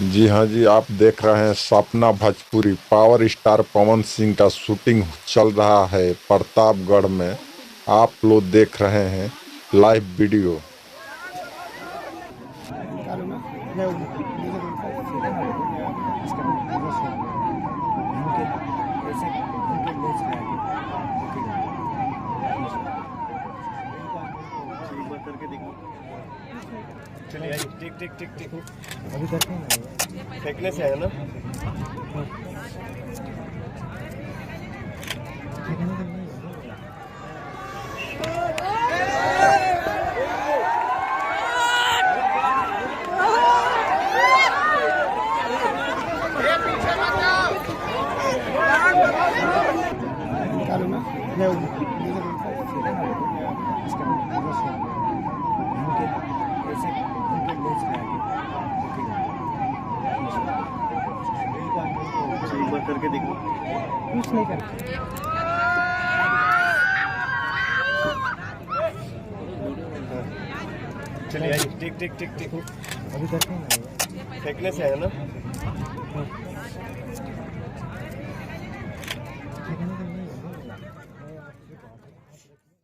जी हाँ जी, आप देख रहे हैं सपना भोजपुरी। पावर स्टार पवन सिंह का शूटिंग चल रहा है प्रतापगढ़ में। आप लोग देख रहे हैं लाइव वीडियो। करके देखो। चलिए टिक टिक टिक टिक अभी करते हैं फेंकने से है ना। करके देखो। कुछ नहीं करते। चलिए टिक टिक टिक टिक अभी करते हैं फेंकने से है ना।